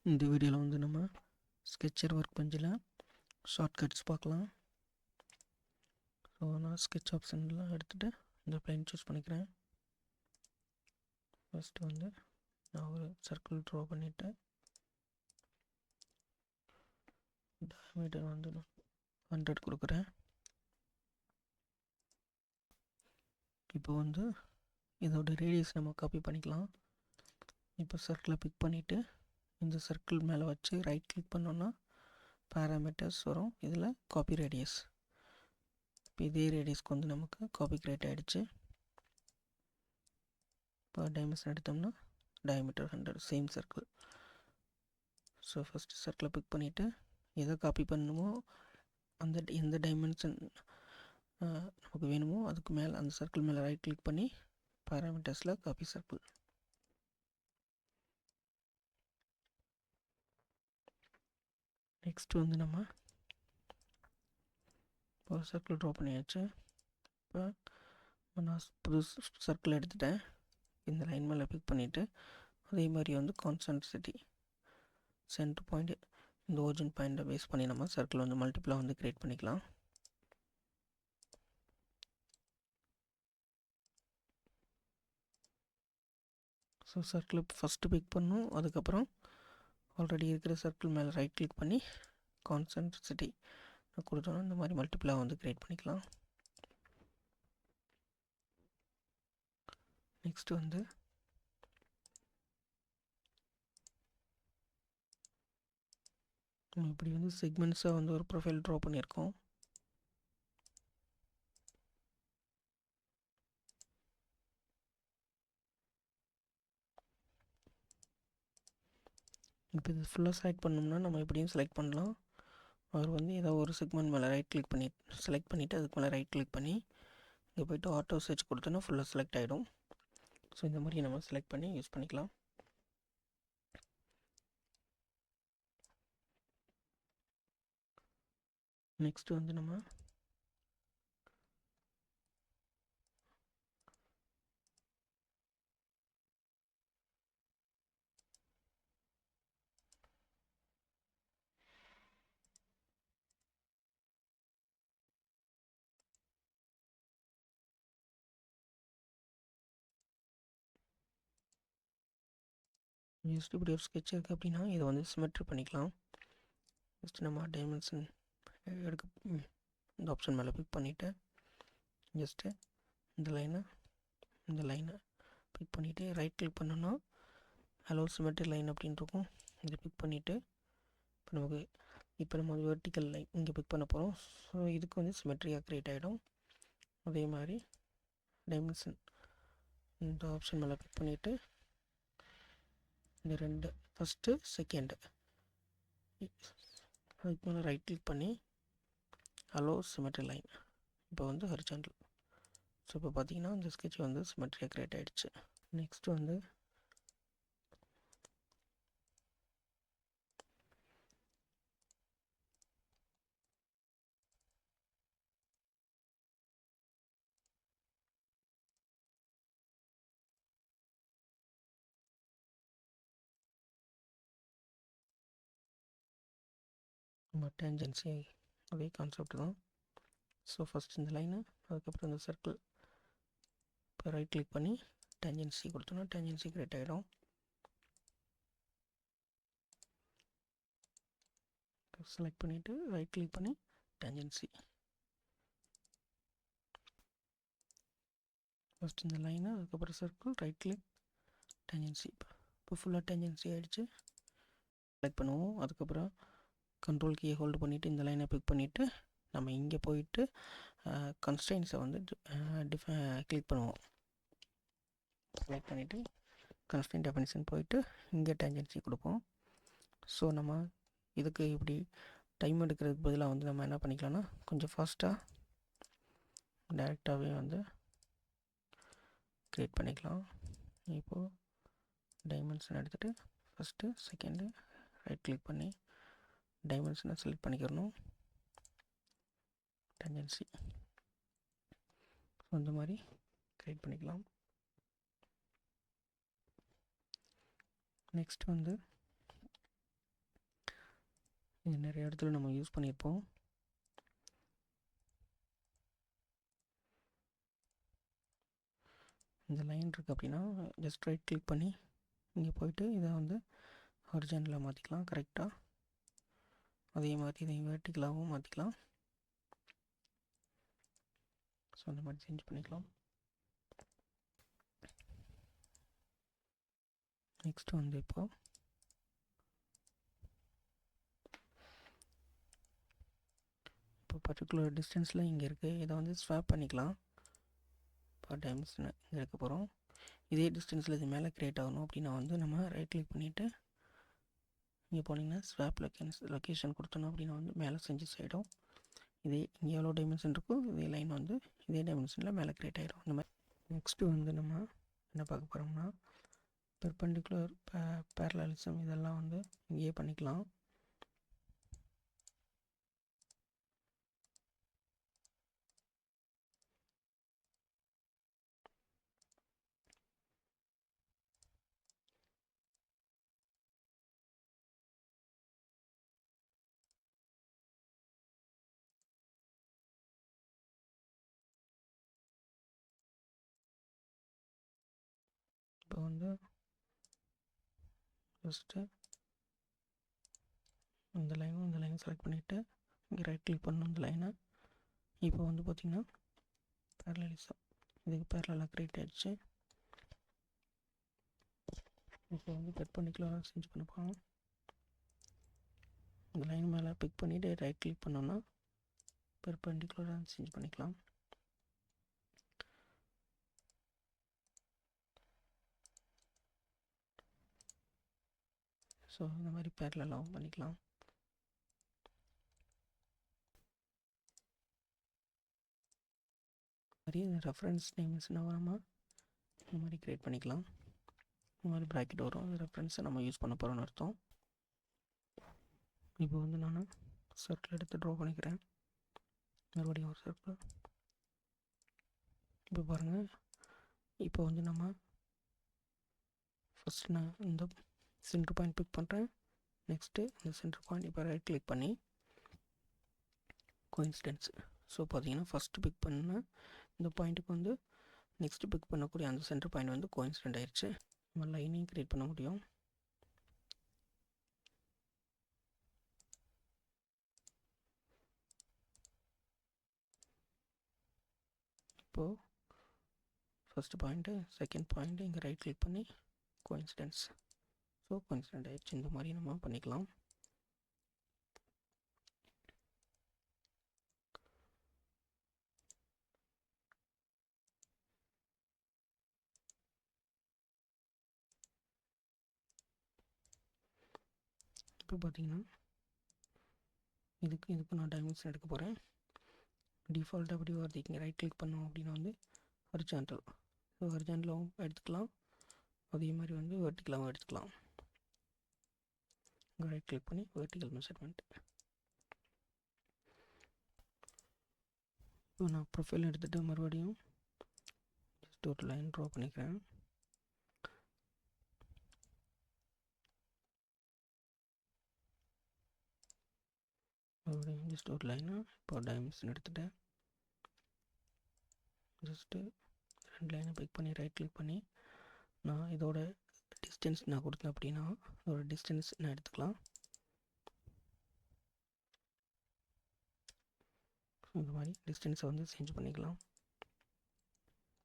இந்த வீடியோவில் வந்து நம்ம ஸ்கெட்சர் ஒர்க் பெஞ்சில் ஷார்ட்கட்ஸ் பார்க்கலாம். ஸோ நான் ஸ்கெட்ச் ஆப்ஷன்லாம் எடுத்துகிட்டு இந்த ப்ளைன் சூஸ் பண்ணிக்கிறேன். ஃபஸ்ட்டு வந்து நான் ஒரு சர்க்கிள் ட்ரா பண்ணிவிட்டு டயாமீட்டர் வந்து 100 கொடுக்குறேன். இப்போ வந்து இதோட ரேடியஸ் நம்ம காப்பி பண்ணிக்கலாம். இப்போ சர்க்கிளை பிக் பண்ணிவிட்டு இந்த சர்க்கிள் மேலே வச்சு ரைட் கிளிக் பண்ணோன்னா பேராமீட்டர்ஸ் வரும். இதில் காப்பி ரேடியஸ். இப்போ இதே ரேடியஸ்க்கு வந்து நமக்கு காப்பி கிரியேட் ஆகிடுச்சு. இப்போ டைமென்ஷன் எடுத்தோம்னா diameter 100 same circle. So first சர்க்கிளை பிக் பண்ணிவிட்டு எதை காப்பி பண்ணணுமோ அந்த எந்த டைமென்ஷன் நமக்கு வேணுமோ அதுக்கு மேலே அந்த சர்க்கிள் மேலே ரைட் கிளிக் பண்ணி பேராமீட்டர்ஸில் காப்பி சர்க்கிள். நெக்ஸ்ட் வந்து நம்ம ஒரு சர்க்கிள் ட்ரா பண்ணியாச்சு. இப்போ நான் புது சர்க்கிள் எடுத்துட்டேன். இந்த லைன் மேலே பிக் பண்ணிவிட்டு அதே மாதிரி வந்து கான்சென்ட்ரிசிட்டி சென்டர் பாயிண்ட் இந்த ஒரிஜின் பாயிண்ட்டை பேஸ் பண்ணி நம்ம சர்க்கிள் வந்து மல்டிபிளாக வந்து க்ரியேட் பண்ணிக்கலாம். ஸோ சர்க்கிளை ஃபஸ்ட்டு பிக் பண்ணணும். அதுக்கப்புறம் ஆல்ரெடி இருக்கிற சர்க்கிள் மேலே ரைட் கிளிக் பண்ணி கான்சென்ட்ரிசிட்டி கொடுத்தோன்னா இந்த மாதிரி மல்டிபிளாக வந்து க்ரியேட் பண்ணிக்கலாம். நெக்ஸ்ட் வந்து இப்படி வந்து செக்மெண்ட்ஸாக வந்து ஒரு ப்ரொஃபைல் ட்ரா பண்ணியிருக்கோம். இப்போ இது ஃபுல்லாக செலக்ட் பண்ணோம்னா நம்ம எப்படியும் செலக்ட் பண்ணலாம். அவர் வந்து ஏதோ ஒரு செக்மெண்ட் மேலே ரைட் கிளிக் பண்ணி செலக்ட் பண்ணிவிட்டு அதுக்கு மேலே ரைட் கிளிக் பண்ணி இங்கே போய்ட்டு ஆட்டோ சர்ச் கொடுத்தோன்னா ஃபுல்லாக செலக்ட் ஆகிடும். ஸோ இந்த மாதிரி நம்ம செலக்ட் பண்ணி யூஸ் பண்ணிக்கலாம். நெக்ஸ்ட்டு வந்து நம்ம ஜஸ்ட் இப்படி ஒரு ஸ்கெட்ச் இருக்குது அப்படின்னா இதை வந்து சிமெட்ரி பண்ணிக்கலாம். ஜஸ்ட் நம்ம டைமென்ஷன் எடுக்க இந்த ஆப்ஷன் மேலே பிக் பண்ணிவிட்டு ஜஸ்ட்டு இந்த லைனை பிக் பண்ணிவிட்டு ரைட் கிளிக் பண்ணோன்னா ஹலோ சிமெட்ரி லைன் அப்படின்ட்டு இருக்கும். இதை பிக் பண்ணிவிட்டு இப்போ நம்ம வெர்டிக்கல் லைன் இங்கே பிக் பண்ண போகிறோம். ஸோ இதுக்கு வந்து சிமெட்ரியாக க்ரியேட் ஆகிடும். அதே மாதிரி டைமென்ஷன் இந்த ஆப்ஷன் மேலே பிக் பண்ணிவிட்டு இந்த ரெண்டு ஃபஸ்ட்டு செகண்டு அதுக்கு மேலே ரைட் கிளிக் பண்ணி ஹலோ சிமெட்ரி லைன் இப்போ வந்து ஹரிசாண்டல். ஸோ இப்போ பார்த்தீங்கன்னா இந்த ஸ்கெட்ச் வந்து சிமெட்ரியாக க்ரியேட் ஆகிடுச்சு. நெக்ஸ்ட் வந்து நம்ம டேஞ்சன்சி அதே கான்செப்ட் தான். ஸோ ஃபஸ்ட் இந்த லைனு அதுக்கப்புறம் இந்த சர்க்கிள் இப்போ ரைட் கிளிக் பண்ணி டேஞ்சன்சி கொடுத்தோன்னா டேஞ்சன்சி க்ரியேட் ஆகிடும். செலக்ட் பண்ணிவிட்டு ரைட் கிளிக் பண்ணி டேஞ்சன்சி. ஃபஸ்ட் இந்த லைனு அதுக்கப்புறம் சர்க்கிள் ரைட் கிளிக் டேஞ்சன்சி. இப்போ ஃபுல்லாக டேஞ்சன்சி ஆகிடுச்சு. செலக்ட் பண்ணுவோம். அதுக்கப்புறம் கண்ட்ரோல் கீயை ஹோல்டு பண்ணிவிட்டு இந்த லைனை பிக் பண்ணிவிட்டு நம்ம இங்கே போயிட்டு கன்ஸ்ட்ரெயின்ஸை வந்து கிளிக் பண்ணுவோம். செலக்ட் பண்ணிவிட்டு கன்ஸ்ட்ரெயின் டெஃபினிஷன் போயிட்டு இங்கே டேஞ்சன்சி கொடுப்போம். ஸோ நம்ம இதுக்கு இப்படி டைம் எடுக்கிறதுக்கு பதிலாக வந்து நம்ம என்ன பண்ணிக்கலாம்னா கொஞ்சம் ஃபாஸ்ட்டாக டைரெக்டாகவே வந்து க்ரியேட் பண்ணிக்கலாம். இப்போது டைமென்ஷன் எடுத்துகிட்டு ஃபஸ்ட்டு செகண்டு ரைட் கிளிக் பண்ணி டைமென்ஷனை செலக்ட் பண்ணிக்கிறணும். டேஞ்சன்சி அந்த மாதிரி க்ரியேட் பண்ணிக்கலாம். நெக்ஸ்ட் வந்து இது நிறைய இடத்துல நம்ம யூஸ் பண்ணியிருப்போம். இந்த லைன் இருக்குது அப்படின்னா ஜஸ்ட் ரைட் கிளிக் பண்ணி இங்கே போயிட்டு இதை வந்து ஹாரிசான்டலாக மாற்றிக்கலாம் கரெக்டாக. அதே மாதிரி இதை வெர்டிகலாகவும் மாற்றிக்கலாம். ஸோ அந்த மாதிரி சேஞ்ச் பண்ணிக்கலாம். நெக்ஸ்ட் வந்து இப்போ பர்டிகுலர் டிஸ்டன்ஸில் இங்கே இருக்குது, இதை வந்து ஸ்வாப் பண்ணிக்கலாம். இப்போ டைமென்ஷன் இங்கே இருக்க போகிறோம். இதே டிஸ்டன்ஸில் இது மேலே க்ரியேட் ஆகணும் அப்படின்னா வந்து நம்ம ரைட் கிளிக் பண்ணிவிட்டு இங்கே போனீங்கன்னா ஸ்வாப் லொக்கேஷன் கொடுத்தோம் அப்படின்னா வந்து மேலே சேஞ்சஸ் ஆகிடும். இதே இங்கே எவ்வளோ டைமென்ஷன் இருக்கோ இதே லைன் வந்து இதே டைமென்ஷனில் மேலே க்ரியேட் ஆகிடும். இந்த மாதிரி நெக்ஸ்ட்டு வந்து நம்ம என்ன பார்க்க போகிறோம்னா பெர்பெண்டிகுலர் பேரலலிசம் இதெல்லாம் வந்து இங்கேயே பண்ணிக்கலாம். இப்போ வந்து ஃபஸ்ட்டு இந்த லைனை செலக்ட் பண்ணிவிட்டு இங்கே ரைட் கிளிக் பண்ணணும் இந்த லைனை. இப்போ வந்து பார்த்திங்கன்னா பேரலலிசம் இதுக்கு பேரலாக க்ரியேட் ஆகிடுச்சு. இப்போ வந்து பெர்பெண்டிகுலராக சேஞ்ச் பண்ண போகிறோம். இந்த லைன் மேலே பிக் பண்ணிவிட்டு ரைட் கிளிக் பண்ணோன்னா பெர்பெண்டிகுலராக சேஞ்ச் பண்ணிக்கலாம். ஸோ இந்த மாதிரி பேரலாகவும் பண்ணிக்கலாம். மாதிரி ரெஃபரன்ஸ் நேம்ஸ்னால் நம்ம இந்த மாதிரி க்ரியேட் பண்ணிக்கலாம். இந்த மாதிரி ப்ராக்கெட் வரும், அந்த ரெஃபரன்ஸை நம்ம யூஸ் பண்ண போகிறோம்னு அர்த்தம். இப்போ வந்து நான் சர்க்கிள் எடுத்து ட்ரா பண்ணிக்கிறேன். மறுபடியும் ஒரு சர்க்கிள். இப்போ பாருங்கள், இப்போ வந்து நம்ம ஃபஸ்ட்டு நான் இந்த சென்டர் பாயிண்ட் பிக் பண்ணுறேன். நெக்ஸ்ட்டு இந்த சென்டர் பாயிண்ட் இப்போ ரைட் கிளிக் பண்ணி கோஇன்சிடென்ஸ். ஸோ பார்த்தீங்கன்னா ஃபஸ்ட்டு பிக் பண்ண இந்த பாயிண்ட்டுக்கு வந்து நெக்ஸ்ட்டு பிக் பண்ணக்கூடிய அந்த சென்டர் பாயிண்ட் வந்து கோஇன்சிடென்ட் ஆயிடுச்சு. நம்ம லைனையும் க்ரியேட் பண்ண முடியும். இப்போது ஃபஸ்ட்டு பாயிண்ட்டு செகண்ட் பாயிண்ட்டு இங்கே ரைட் கிளிக் பண்ணி கோஇன்சிடென்ஸ். ஸோ கோஇன்சிடென்ட் ஆகிடுச்சு. இந்த மாதிரி நம்ம பண்ணிக்கலாம். இப்போ பார்த்தீங்கன்னா இதுக்கு நான் டைமென்ஷன் எடுக்க போகிறேன். டிஃபால்ட்டாக அப்படி வருது. இங்கே ரைட் கிளிக் பண்ணோம் அப்படின்னா வந்து ஹரிசான்டல். ஸோ ஹரிசான்டலாகவும் எடுத்துக்கலாம், அதே மாதிரி வந்து வெர்டிகலாகவும் எடுத்துக்கலாம். இங்கே ரைட் கிளிக் பண்ணி வெர்டிகல் மெஷர்மெண்ட். இப்போ நான் ப்ரொஃபைல் எடுத்துகிட்டு மறுபடியும் ஜஸ்ட் ஒரு லைன் ட்ரா பண்ணிக்கிறேன். மறுபடியும் ஜஸ்ட் ஒரு லைனாக இப்போ டைமென்ஷன் எடுத்துகிட்டேன். ஜஸ்ட்டு 2 லைனை பிக் பண்ணி ரைட் கிளிக் பண்ணி நான் இதோட டிஸ்டன்ஸ் நான் கொடுத்தேன் அப்படின்னா அதோட டிஸ்டன்ஸ் நான் எடுத்துக்கலாம். இந்த மாதிரி டிஸ்டன்ஸை வந்து சேஞ்ச் பண்ணிக்கலாம்.